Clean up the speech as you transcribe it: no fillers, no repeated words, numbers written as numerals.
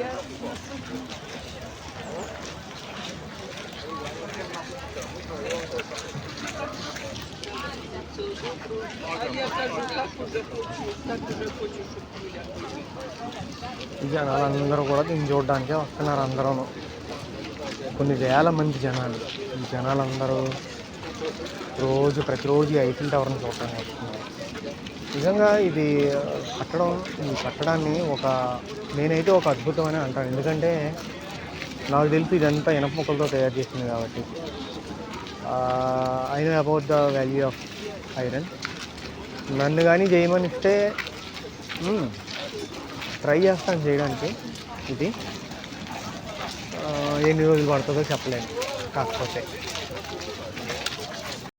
ఈ జనాలందరూ కూడా దీన్ని చూడడానికే వస్తున్నారు. అందరూ కొన్ని వేల మంది జనాలు. ఈ జనాలందరూ ప్రతిరోజు ఐఫిల్ టవర్ని చూడటానికి వస్తున్నారు. నిజంగా ఇది ఈ కట్టడాన్ని నేనైతే ఒక అద్భుతం అని అంటాను. ఎందుకంటే నాకు తెలిసి ఇదంతా ఇనప ముక్కలతో తయారు చేసింది కాబట్టి. I know about the value of iron. నన్ను కానీ చేయమనిస్తే ట్రై చేస్తాను చేయడానికి. ఇది ఎన్ని రోజులు పడుతుందో చెప్పలేను. కాకపోతే